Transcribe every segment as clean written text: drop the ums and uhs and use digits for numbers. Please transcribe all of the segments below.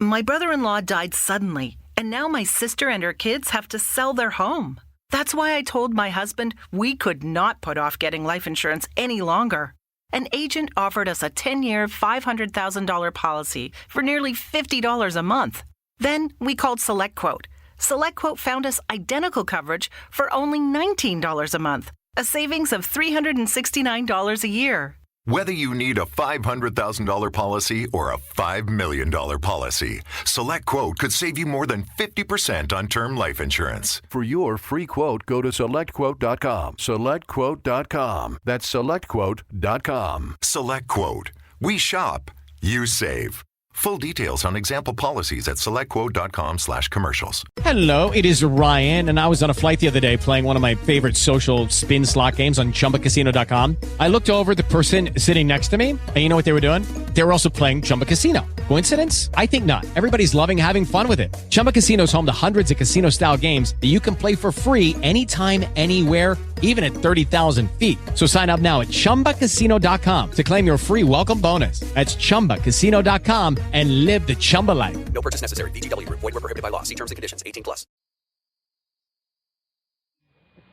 My brother-in-law died suddenly, and now my sister and her kids have to sell their home. That's why I told my husband we could not put off getting life insurance any longer. An agent offered us a 10-year, $500,000 policy for nearly $50 a month. Then we called SelectQuote. SelectQuote found us identical coverage for only $19 a month, a savings of $369 a year. Whether you need a $500,000 policy or a $5 million policy, SelectQuote could save you more than 50% on term life insurance. For your free quote, go to SelectQuote.com. SelectQuote.com. That's SelectQuote.com. SelectQuote. We shop. You save. Full details on example policies at SelectQuote.com/commercials. Hello, it is Ryan, and I was on a flight the other day playing one of my favorite social spin slot games on ChumbaCasino.com. I looked over at the person sitting next to me, and you know what they were doing? They were also playing Chumba Casino. Coincidence? I think not. Everybody's loving having fun with it. Chumba Casino is home to hundreds of casino-style games that you can play for free anytime, anywhere, even at 30,000 feet. So sign up now at ChumbaCasino.com to claim your free welcome bonus. That's ChumbaCasino.com and live the Chumba life. No purchase necessary. VGW. Void where prohibited by law. See terms and conditions. 18+.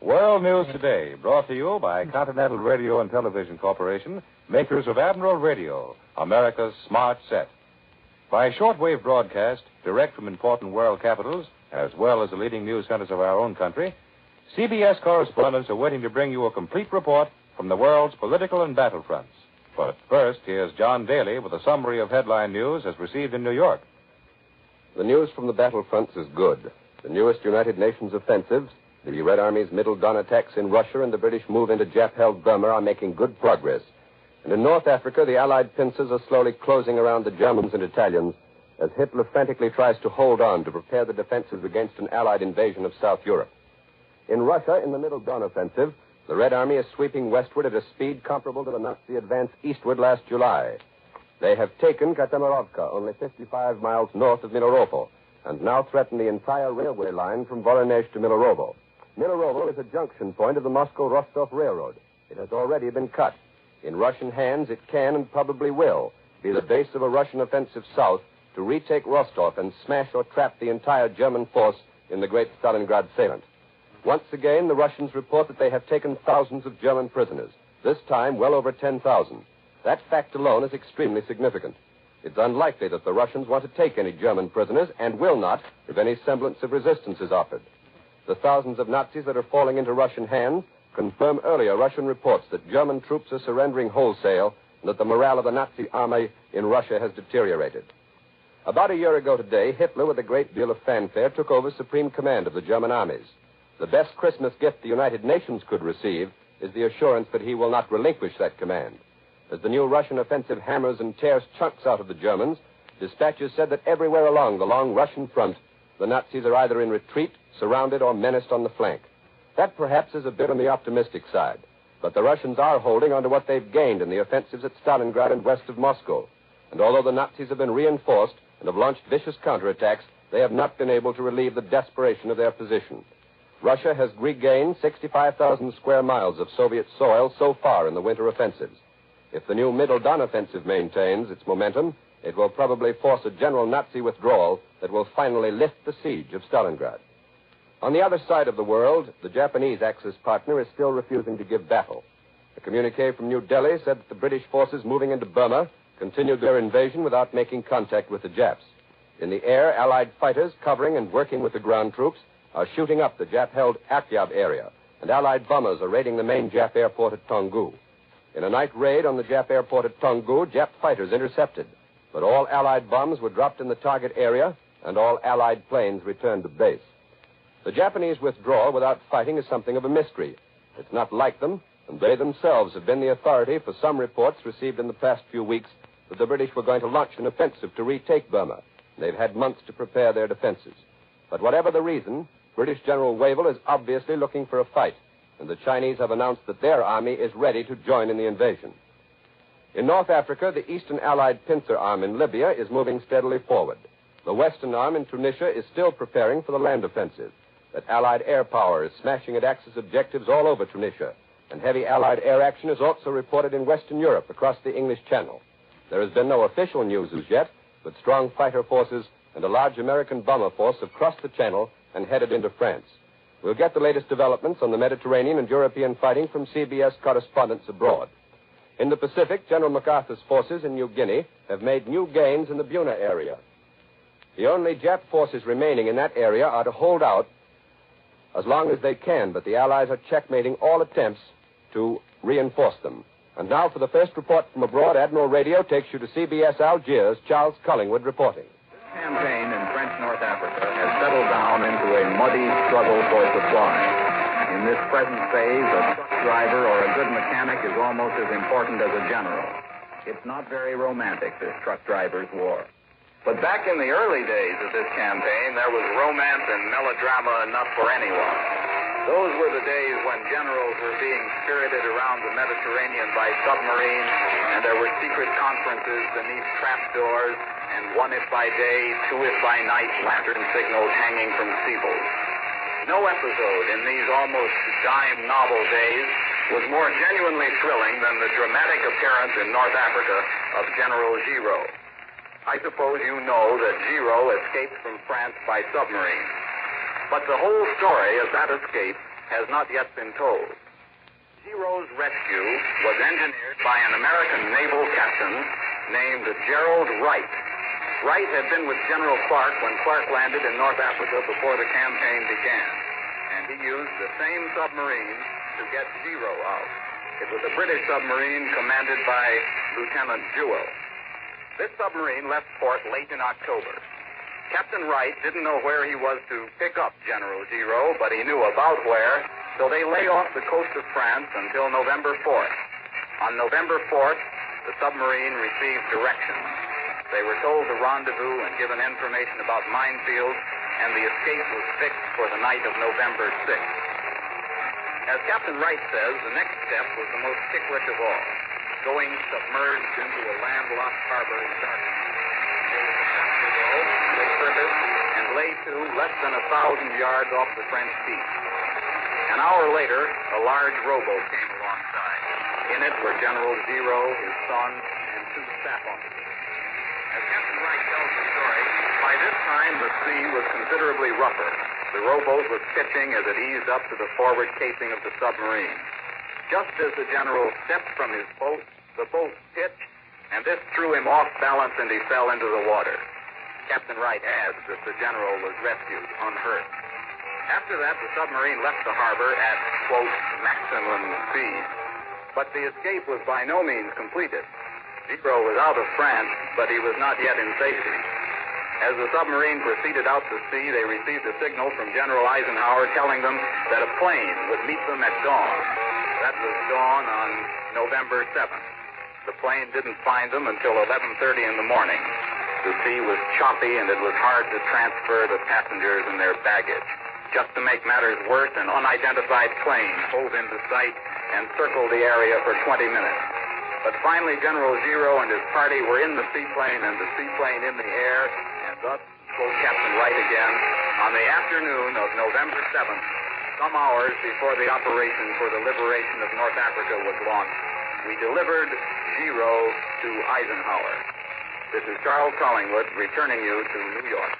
World News Today, brought to you by Continental Radio and Television Corporation, makers of Admiral Radio, America's smart set. By shortwave broadcast, direct from important world capitals, as well as the leading news centers of our own country, CBS correspondents are waiting to bring you a complete report from the world's political and battlefronts. But first, here's John Daly with a summary of headline news as received in New York. The news from the battlefronts is good. The newest United Nations offensives, the Red Army's Middle Don attacks in Russia, and the British move into Jap-held Burma are making good progress. And in North Africa, the Allied pincers are slowly closing around the Germans and Italians as Hitler frantically tries to hold on to prepare the defenses against an Allied invasion of South Europe. In Russia, in the Middle Don offensive, the Red Army is sweeping westward at a speed comparable to the Nazi advance eastward last July. They have taken Katamarovka, only 55 miles north of Miloropol, and now threaten the entire railway line from Voronezh to Milorovo. Milorovo is a junction point of the Moscow-Rostov Railroad. It has already been cut. In Russian hands, it can and probably will be the base of a Russian offensive south to retake Rostov and smash or trap the entire German force in the great Stalingrad salient. Once again, the Russians report that they have taken thousands of German prisoners, this time well over 10,000. That fact alone is extremely significant. It's unlikely that the Russians want to take any German prisoners, and will not if any semblance of resistance is offered. The thousands of Nazis that are falling into Russian hands confirm earlier Russian reports that German troops are surrendering wholesale and that the morale of the Nazi army in Russia has deteriorated. About a year ago today, Hitler, with a great deal of fanfare, took over supreme command of the German armies. The best Christmas gift the United Nations could receive is the assurance that he will not relinquish that command. As the new Russian offensive hammers and tears chunks out of the Germans, dispatches said that everywhere along the long Russian front, the Nazis are either in retreat, surrounded, or menaced on the flank. That perhaps is a bit on the optimistic side, but the Russians are holding on to what they've gained in the offensives at Stalingrad and west of Moscow. And although the Nazis have been reinforced and have launched vicious counterattacks, they have not been able to relieve the desperation of their position. Russia has regained 65,000 square miles of Soviet soil so far in the winter offensives. If the new Middle Don offensive maintains its momentum, it will probably force a general Nazi withdrawal that will finally lift the siege of Stalingrad. On the other side of the world, the Japanese Axis partner is still refusing to give battle. A communiqué from New Delhi said that the British forces moving into Burma continued their invasion without making contact with the Japs. In the air, Allied fighters covering and working with the ground troops are shooting up the Jap-held Akyab area, and Allied bombers are raiding the main Jap airport at Toungoo. In a night raid on the Jap airport at Toungoo, Jap fighters intercepted, but all Allied bombs were dropped in the target area, and all Allied planes returned to base. The Japanese withdrawal without fighting is something of a mystery. It's not like them, and they themselves have been the authority for some reports received in the past few weeks that the British were going to launch an offensive to retake Burma. They've had months to prepare their defenses. But whatever the reason, British General Wavell is obviously looking for a fight, and the Chinese have announced that their army is ready to join in the invasion. In North Africa, the Eastern Allied pincer arm in Libya is moving steadily forward. The Western arm in Tunisia is still preparing for the land offensive. That Allied air power is smashing at Axis objectives all over Tunisia, and heavy Allied air action is also reported in Western Europe across the English Channel. There has been no official news as yet, but strong fighter forces and a large American bomber force have crossed the Channel and headed into France. We'll get the latest developments on the Mediterranean and European fighting from CBS correspondents abroad. In the Pacific, General MacArthur's forces in New Guinea have made new gains in the Buna area. The only Jap forces remaining in that area are to hold out as long as they can, but the Allies are checkmating all attempts to reinforce them. And now for the first report from abroad, Admiral Radio takes you to CBS Algiers, Charles Collingwood reporting. This campaign in French North Africa has settled down into a muddy struggle for supply. In this present phase, a truck driver or a good mechanic is almost as important as a general. It's not very romantic, this truck driver's war. But back in the early days of this campaign, there was romance and melodrama enough for anyone. Those were the days when generals were being spirited around the Mediterranean by submarine, and there were secret conferences beneath trapdoors, and one if by day, two if by night lantern signals hanging from steeples. No episode in these almost dime novel days was more genuinely thrilling than the dramatic appearance in North Africa of General Giraud. I suppose you know that Giraud escaped from France by submarine. But the whole story of that escape has not yet been told. Giraud's rescue was engineered by an American naval captain named Gerald Wright. Wright had been with General Clark when Clark landed in North Africa before the campaign began. And he used the same submarine to get Giraud out. It was a British submarine commanded by Lieutenant Jewell. This submarine left port late in October. Captain Wright didn't know where he was to pick up General Giraud, but he knew about where, so they lay off the coast of France until November 4th. On November 4th, the submarine received directions. They were told to rendezvous and given information about minefields, and the escape was fixed for the night of November 6th. As Captain Wright says, the next step was the most tick-rich of all, going submerged into a landlocked harbor in darkness. They surfaced and lay to less than 1,000 yards off the French beach. An hour later, a large rowboat came alongside. In it were General Giraud, his son, and two staff officers. As Captain Wright tells the story, by this time the sea was considerably rougher. The rowboat was pitching as it eased up to the forward casing of the submarine. Just as the general stepped from his boat, the boat pitched, and this threw him off balance and he fell into the water. Captain Wright adds that the general was rescued unhurt. After that, the submarine left the harbor at, quote, maximum speed. But the escape was by no means completed. Giraud was out of France, but he was not yet in safety. As the submarine proceeded out to sea, they received a signal from General Eisenhower telling them that a plane would meet them at dawn. That was dawn on November 7th. The plane didn't find them until 11:30 in the morning. The sea was choppy and it was hard to transfer the passengers and their baggage. Just to make matters worse, an unidentified plane hove into sight and circled the area for 20 minutes. But finally, General Giraud and his party were in the seaplane and the seaplane in the air, and thus, quote Captain Wright again, on the afternoon of November 7th, some hours before the operation for the liberation of North Africa was launched, we delivered Giraud to Eisenhower. This is Charles Collingwood returning you to New York.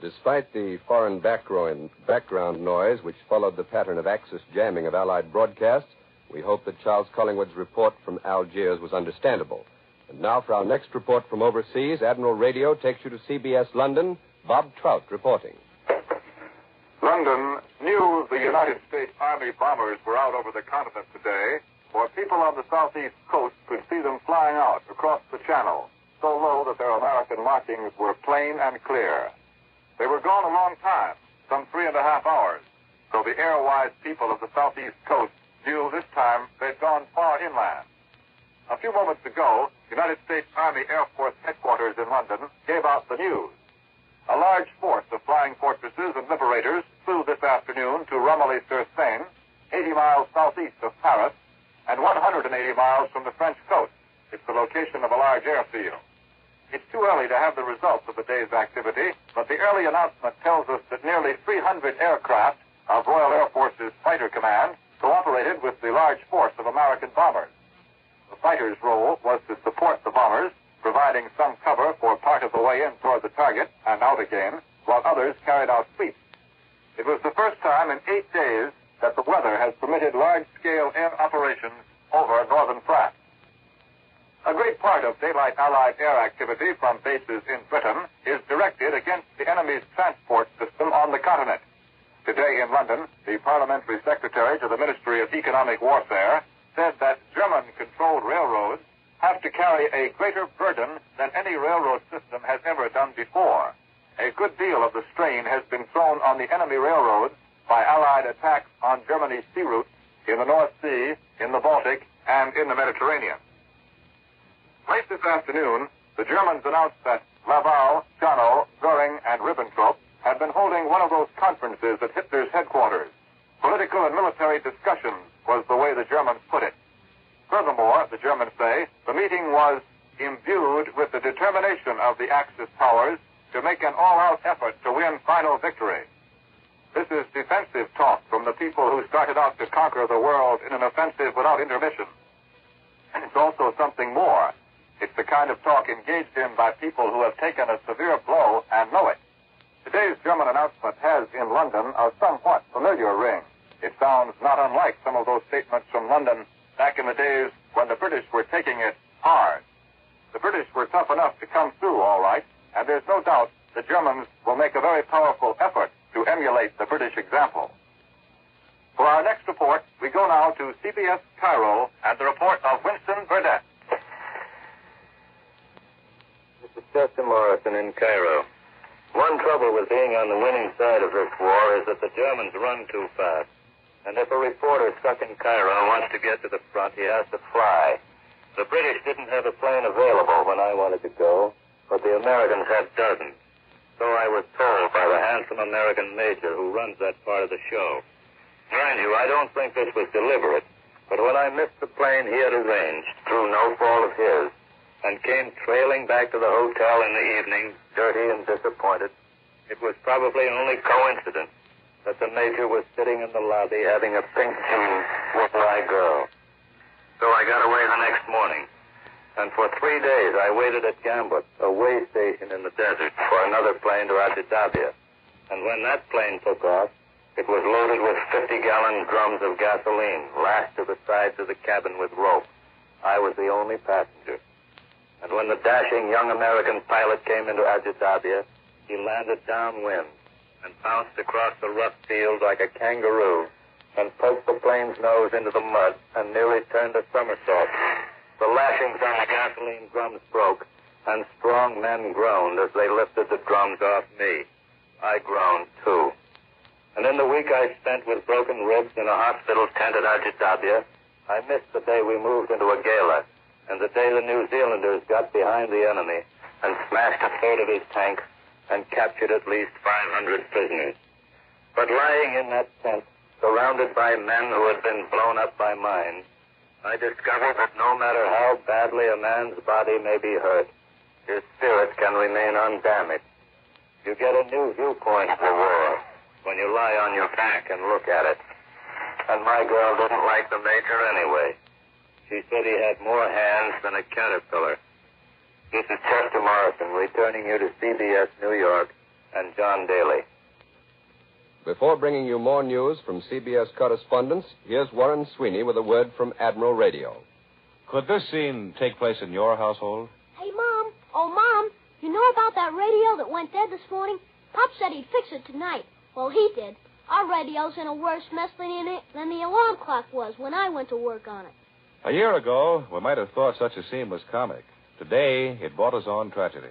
Despite the foreign background noise which followed the pattern of Axis jamming of Allied broadcasts, we hope that Charles Collingwood's report from Algiers was understandable. And now for our next report from overseas, Admiral Radio takes you to CBS London. Bob Trout reporting. London, news the United States Army bombers were out over the continent today, for people on the southeast coast could see them flying out across the channel, so low that their American markings were plain and clear. They were gone a long time, some 3.5 hours, so the air-wise people of the southeast coast knew this time they'd gone far inland. A few moments ago, United States Army Air Force headquarters in London gave out the news. A large force of flying fortresses and liberators flew this afternoon to Romilly-sur-Seine, 80 miles southeast of Paris, and 180 miles from the French coast. It's the location of a large airfield. It's too early to have the results of the day's activity, but the early announcement tells us that nearly 300 aircraft of Royal Air Force's Fighter Command cooperated with the large force of American bombers. The fighters' role was to support the bombers, providing some cover for part of the way in toward the target and out again, while others carried out sweeps. It was the first time in 8 days that the weather has permitted large-scale air operations over northern France. A great part of daylight Allied air activity from bases in Britain is directed against the enemy's transport system on the continent. Today in London, the parliamentary secretary to the Ministry of Economic Warfare said that German-controlled railroads have to carry a greater burden than any railroad system has ever done before. A good deal of the strain has been thrown on the enemy railroads by Allied attacks on Germany's sea routes in the North Sea, in the Baltic, and in the Mediterranean. Late this afternoon, the Germans announced that Laval, Schanow, Göring, and Ribbentrop had been holding one of those conferences at Hitler's headquarters. Political and military discussions was the way the Germans put it. Furthermore, the Germans say, the meeting was imbued with the determination of the Axis powers to make an all-out effort to win final victory. This is defensive talk from the people who started out to conquer the world in an offensive without intermission. And it's also something more. It's the kind of talk engaged in by people who have taken a severe blow and know it. Today's German announcement has in London a somewhat familiar ring. It sounds not unlike some of those statements from London back in the days when the British were taking it hard. The British were tough enough to come through all right, and there's no doubt the Germans will make a very powerful effort to emulate the British example. For our next report, we go now to CBS Cairo and the report of Winston Burdett. This is Chester Morrison in Cairo. One trouble with being on the winning side of this war is that the Germans run too fast. And if a reporter stuck in Cairo wants to get to the front, he has to fly. The British didn't have a plane available when I wanted to go, but the Americans had dozens. So I was told by the handsome American major who runs that part of the show. Mind you, I don't think this was deliberate, but when I missed the plane he had arranged, through no fault of his, and came trailing back to the hotel in the evening, dirty and disappointed, it was probably only coincidence that the major was sitting in the lobby having a pink tea with my girl. So I got away the next morning. And for 3 days I waited at Gambut, a way station in the desert, for another plane to Abu Dhabi. And when that plane took off, it was loaded with 50-gallon drums of gasoline, lashed to the sides of the cabin with rope. I was the only passenger. And when the dashing young American pilot came into Abu Dhabi, he landed downwind and bounced across the rough field like a kangaroo and poked the plane's nose into the mud and nearly turned a somersault. The lashings on the gasoline drums broke, and strong men groaned as they lifted the drums off me. I groaned, too. And in the week I spent with broken ribs in a hospital tent at Abu Dhabi, I missed the day we moved into a gala, and the day the New Zealanders got behind the enemy and smashed a third of his tank and captured at least 500 prisoners. But lying in that tent, surrounded by men who had been blown up by mines, I discovered that no matter how badly a man's body may be hurt, his spirit can remain undamaged. You get a new viewpoint of the war when you lie on your back and look at it. And my girl didn't like the major anyway. She said he had more hands than a caterpillar. This is Chester Morrison returning you to CBS New York and John Daly. Before bringing you more news from CBS correspondents, here's Warren Sweeney with a word from Admiral Radio. Could this scene take place in your household? Hey, Mom. Oh, Mom, you know about that radio that went dead this morning? Pop said he'd fix it tonight. Well, he did. Our radio's in a worse mess than the alarm clock was when I went to work on it. A year ago, we might have thought such a scene was comic. Today, it brought us on tragedy.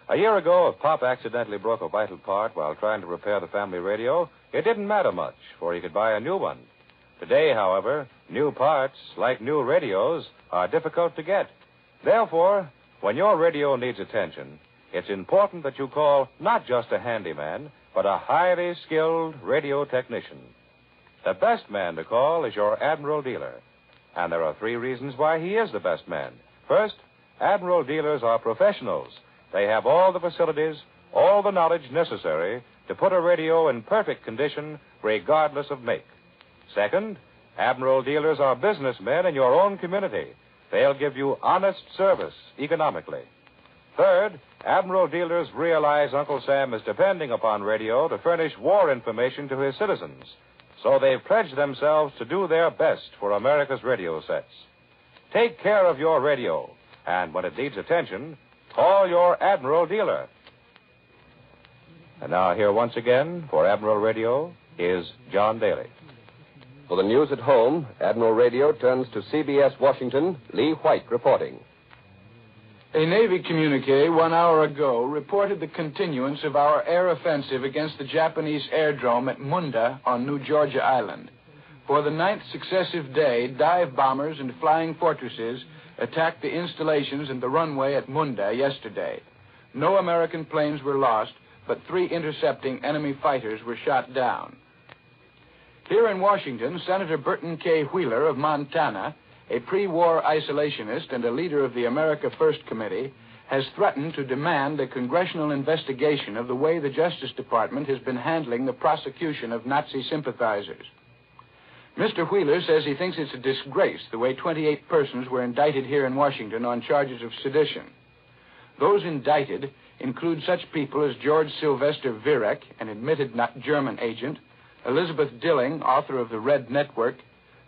A year ago, if Pop accidentally broke a vital part while trying to repair the family radio, it didn't matter much, for he could buy a new one. Today, however, new parts, like new radios, are difficult to get. Therefore, when your radio needs attention, it's important that you call not just a handyman, but a highly skilled radio technician. The best man to call is your Admiral dealer. And there are 3 reasons why he is the best man. First, Admiral dealers are professionals. They have all the facilities, all the knowledge necessary to put a radio in perfect condition, regardless of make. Second, Admiral dealers are businessmen in your own community. They'll give you honest service economically. Third, Admiral dealers realize Uncle Sam is depending upon radio to furnish war information to his citizens. So they've pledged themselves to do their best for America's radio sets. Take care of your radio, and when it needs attention, call your Admiral dealer. And now here once again for Admiral Radio is John Daly. For the news at home, Admiral Radio turns to CBS Washington, Lee White reporting. A Navy communique 1 hour ago reported the continuance of our air offensive against the Japanese airdrome at Munda on New Georgia Island. For the 9th successive day, dive bombers and flying fortresses attacked the installations and the runway at Munda yesterday. No American planes were lost, but 3 intercepting enemy fighters were shot down. Here in Washington, Senator Burton K. Wheeler of Montana, a pre-war isolationist and a leader of the America First Committee, has threatened to demand a congressional investigation of the way the Justice Department has been handling the prosecution of Nazi sympathizers. Mr. Wheeler says he thinks it's a disgrace the way 28 persons were indicted here in Washington on charges of sedition. Those indicted include such people as George Sylvester Virek, an admitted German agent, Elizabeth Dilling, author of The Red Network,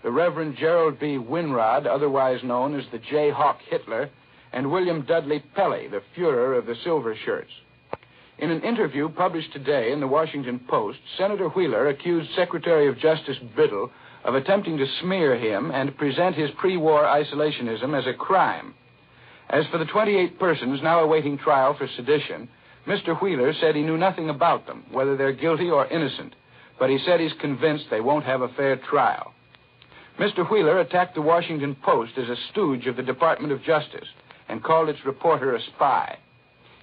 the Reverend Gerald B. Winrod, otherwise known as the Jayhawk Hitler, and William Dudley Pelley, the Fuhrer of the Silver Shirts. In an interview published today in the Washington Post, Senator Wheeler accused Secretary of Justice Biddle of attempting to smear him and present his pre-war isolationism as a crime. As for the 28 persons now awaiting trial for sedition, Mr. Wheeler said he knew nothing about them, whether they're guilty or innocent, but he said he's convinced they won't have a fair trial. Mr. Wheeler attacked the Washington Post as a stooge of the Department of Justice and called its reporter a spy.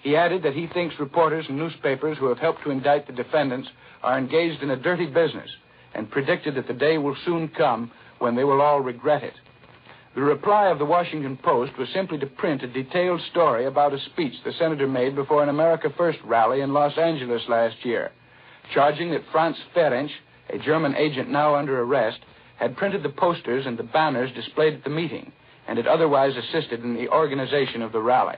He added that he thinks reporters and newspapers who have helped to indict the defendants are engaged in a dirty business and predicted that the day will soon come when they will all regret it. The reply of the Washington Post was simply to print a detailed story about a speech the senator made before an America First rally in Los Angeles last year, charging that Franz Ferenc, a German agent now under arrest, had printed the posters and the banners displayed at the meeting and had otherwise assisted in the organization of the rally.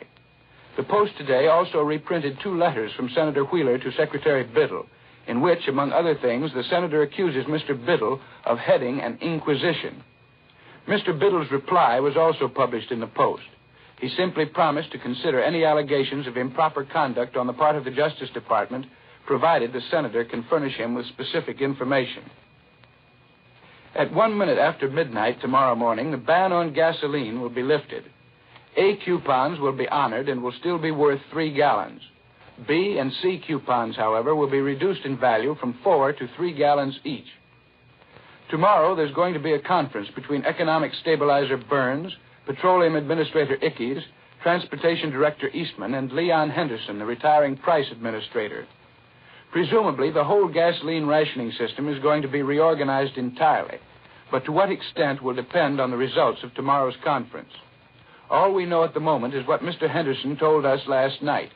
The Post today also reprinted 2 letters from Senator Wheeler to Secretary Biddle, in which, among other things, the senator accuses Mr. Biddle of heading an inquisition. Mr. Biddle's reply was also published in the Post. He simply promised to consider any allegations of improper conduct on the part of the Justice Department, provided the senator can furnish him with specific information. At 1 minute after midnight tomorrow morning, the ban on gasoline will be lifted. A coupons will be honored and will still be worth 3 gallons. B and C coupons, however, will be reduced in value from 4 to 3 gallons each. Tomorrow, there's going to be a conference between Economic Stabilizer Burns, Petroleum Administrator Ickes, Transportation Director Eastman, and Leon Henderson, the retiring price administrator. Presumably, the whole gasoline rationing system is going to be reorganized entirely, but to what extent will depend on the results of tomorrow's conference. All we know at the moment is what Mr. Henderson told us last night,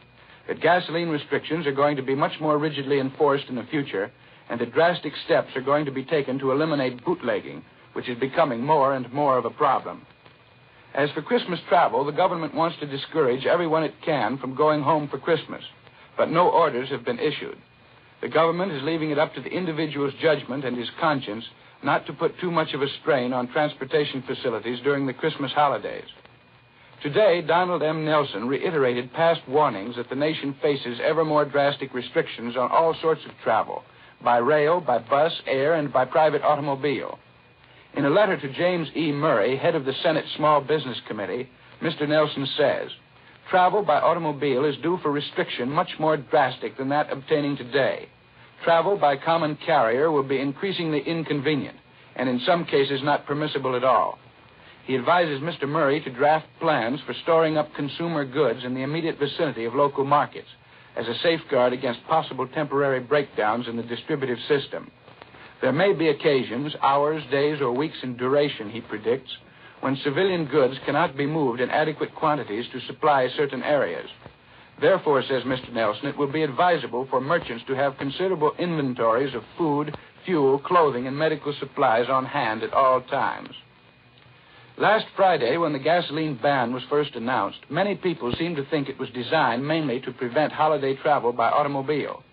that gasoline restrictions are going to be much more rigidly enforced in the future, and that drastic steps are going to be taken to eliminate bootlegging, which is becoming more and more of a problem. As for Christmas travel, the government wants to discourage everyone it can from going home for Christmas, but no orders have been issued. The government is leaving it up to the individual's judgment and his conscience not to put too much of a strain on transportation facilities during the Christmas holidays. Today, Donald M. Nelson reiterated past warnings that the nation faces ever more drastic restrictions on all sorts of travel, by rail, by bus, air, and by private automobile. In a letter to James E. Murray, head of the Senate Small Business Committee, Mr. Nelson says, "Travel by automobile is due for restriction much more drastic than that obtaining today. Travel by common carrier will be increasingly inconvenient, and in some cases not permissible at all." He advises Mr. Murray to draft plans for storing up consumer goods in the immediate vicinity of local markets as a safeguard against possible temporary breakdowns in the distributive system. There may be occasions, hours, days, or weeks in duration, he predicts, when civilian goods cannot be moved in adequate quantities to supply certain areas. Therefore, says Mr. Nelson, it will be advisable for merchants to have considerable inventories of food, fuel, clothing, and medical supplies on hand at all times. Last Friday, when the gasoline ban was first announced, many people seemed to think it was designed mainly to prevent holiday travel by automobile.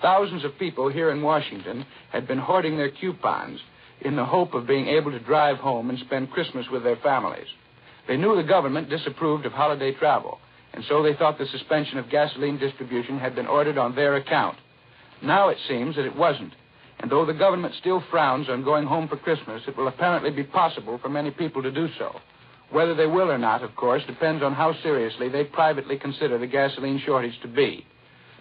Thousands of people here in Washington had been hoarding their coupons in the hope of being able to drive home and spend Christmas with their families. They knew the government disapproved of holiday travel, and so they thought the suspension of gasoline distribution had been ordered on their account. Now it seems that it wasn't, and though the government still frowns on going home for Christmas, it will apparently be possible for many people to do so. Whether they will or not, of course, depends on how seriously they privately consider the gasoline shortage to be.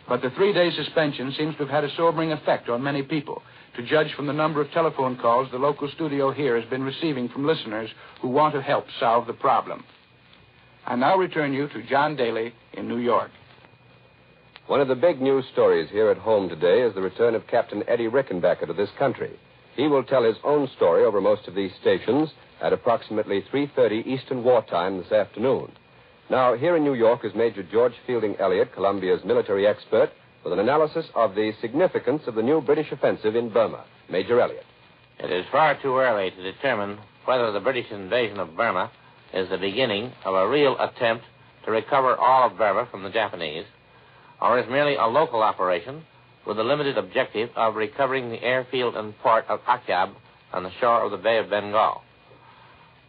But the 3-day suspension seems to have had a sobering effect on many people, to judge from the number of telephone calls the local studio here has been receiving from listeners who want to help solve the problem. I now return you to John Daly in New York. One of the big news stories here at home today is the return of Captain Eddie Rickenbacker to this country. He will tell his own story over most of these stations at approximately 3:30 Eastern Wartime this afternoon. Now, here in New York is Major George Fielding Elliott, Columbia's military expert, with an analysis of the significance of the new British offensive in Burma. Major Elliott. It is far too early to determine whether the British invasion of Burma is the beginning of a real attempt to recover all of Burma from the Japanese, or is merely a local operation with the limited objective of recovering the airfield and port of Akyab on the shore of the Bay of Bengal.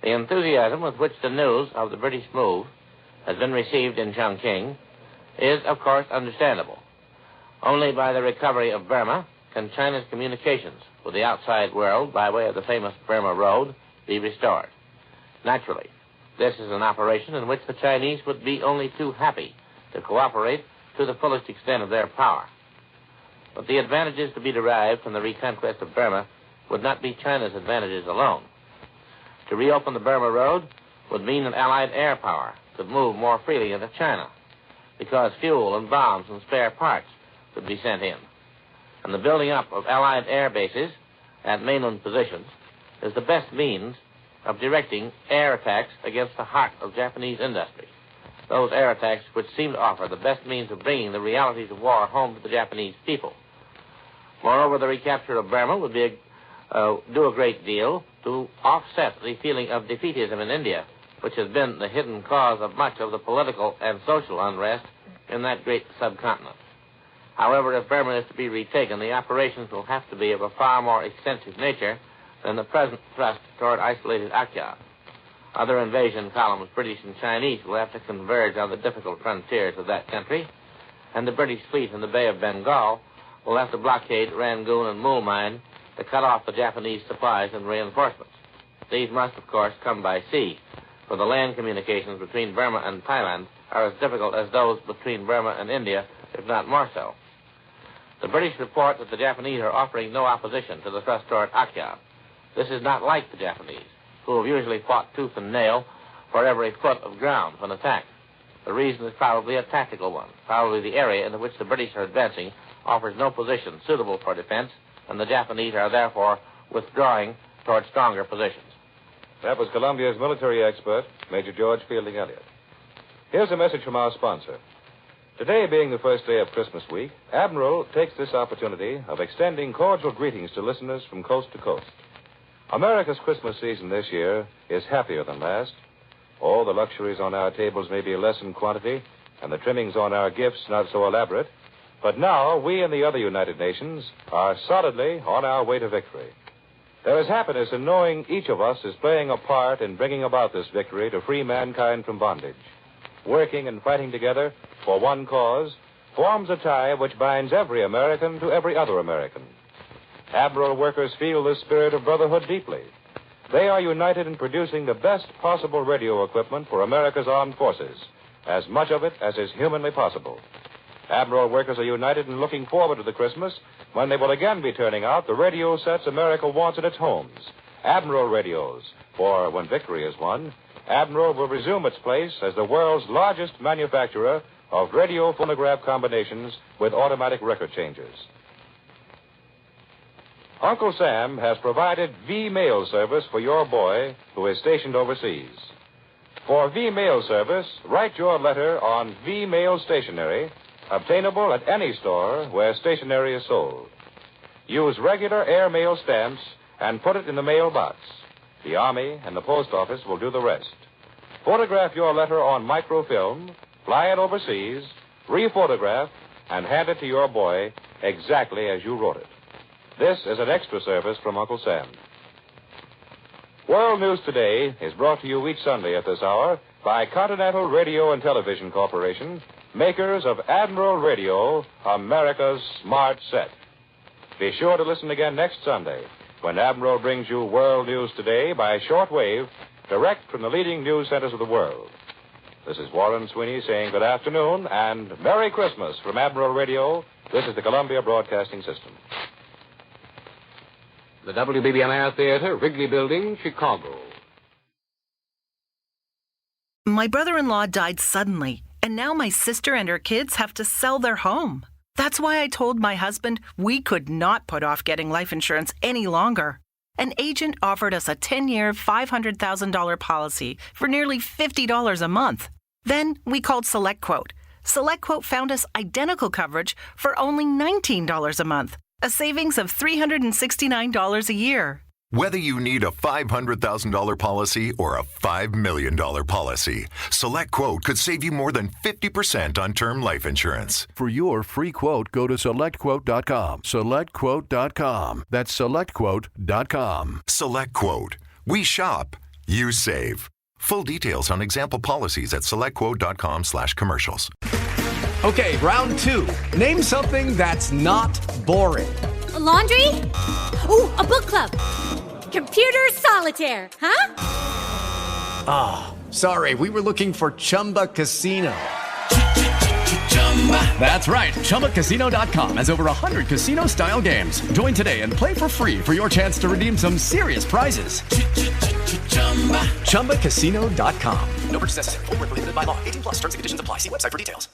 The enthusiasm with which the news of the British move has been received in Chongqing is, of course, understandable. Only by the recovery of Burma can China's communications with the outside world by way of the famous Burma Road be restored. Naturally, this is an operation in which the Chinese would be only too happy to cooperate to the fullest extent of their power. But the advantages to be derived from the reconquest of Burma would not be China's advantages alone. To reopen the Burma Road would mean that Allied air power could move more freely into China, because fuel and bombs and spare parts could be sent in. And the building up of Allied air bases at mainland positions is the best means of directing air attacks against the heart of Japanese industry. Those air attacks which seem to offer the best means of bringing the realities of war home to the Japanese people. Moreover, the recapture of Burma would be do a great deal to offset the feeling of defeatism in India, which has been the hidden cause of much of the political and social unrest in that great subcontinent. However, if Burma is to be retaken, the operations will have to be of a far more extensive nature than the present thrust toward isolated Akyab. Other invasion columns, British and Chinese, will have to converge on the difficult frontiers of that country, and the British fleet in the Bay of Bengal will have to blockade Rangoon and Mulmine to cut off the Japanese supplies and reinforcements. These must, of course, come by sea, for the land communications between Burma and Thailand are as difficult as those between Burma and India, if not more so. The British report that the Japanese are offering no opposition to the thrust toward Akyab. This is not like the Japanese, who have usually fought tooth and nail for every foot of ground when attacked. The reason is probably a tactical one. Probably the area in which the British are advancing offers no position suitable for defense, and the Japanese are therefore withdrawing toward stronger positions. That was Columbia's military expert, Major George Fielding Elliott. Here's a message from our sponsor. Today being the first day of Christmas week, Admiral takes this opportunity of extending cordial greetings to listeners from coast to coast. America's Christmas season this year is happier than last. All the luxuries on our tables may be less in quantity, and the trimmings on our gifts not so elaborate. But now, we and the other United Nations are solidly on our way to victory. There is happiness in knowing each of us is playing a part in bringing about this victory to free mankind from bondage. Working and fighting together for one cause forms a tie which binds every American to every other American. Admiral workers feel this spirit of brotherhood deeply. They are united in producing the best possible radio equipment for America's armed forces, as much of it as is humanly possible. Admiral workers are united in looking forward to the Christmas when they will again be turning out the radio sets America wants in its homes, Admiral radios, for when victory is won, Admiral will resume its place as the world's largest manufacturer of radio phonograph combinations with automatic record changers. Uncle Sam has provided V-mail service for your boy who is stationed overseas. For V-mail service, write your letter on V-mail stationery, obtainable at any store where stationery is sold. Use regular airmail stamps and put it in the mailbox. The Army and the Post Office will do the rest. Photograph your letter on microfilm, fly it overseas, rephotograph, and hand it to your boy exactly as you wrote it. This is an extra service from Uncle Sam. World News Today is brought to you each Sunday at this hour by Continental Radio and Television Corporation, makers of Admiral Radio, America's smart set. Be sure to listen again next Sunday when Admiral brings you World News Today by shortwave, direct from the leading news centers of the world. This is Warren Sweeney saying good afternoon and Merry Christmas from Admiral Radio. This is the Columbia Broadcasting System. The WBBM Theater, Wrigley Building, Chicago. My brother-in-law died suddenly, and now my sister and her kids have to sell their home. That's why I told my husband we could not put off getting life insurance any longer. An agent offered us a 10-year, $500,000 policy for nearly $50 a month. Then we called SelectQuote. SelectQuote found us identical coverage for only $19 a month, a savings of $369 a year. Whether you need a $500,000 policy or a $5 million policy, SelectQuote could save you more than 50% on term life insurance. For your free quote, go to SelectQuote.com. SelectQuote.com. That's SelectQuote.com. SelectQuote. We shop, you save. Full details on example policies at SelectQuote.com/commercials. Okay, round two. Name something that's not boring. A laundry? Ooh, a book club. Computer solitaire, huh? Ah, oh, sorry, we were looking for Chumba Casino. That's right, ChumbaCasino.com has over 100 casino-style games. Join today and play for free for your chance to redeem some serious prizes. ChumbaCasino.com. No purchase necessary. Void where prohibited by law. 18+ terms and conditions apply. See website for details.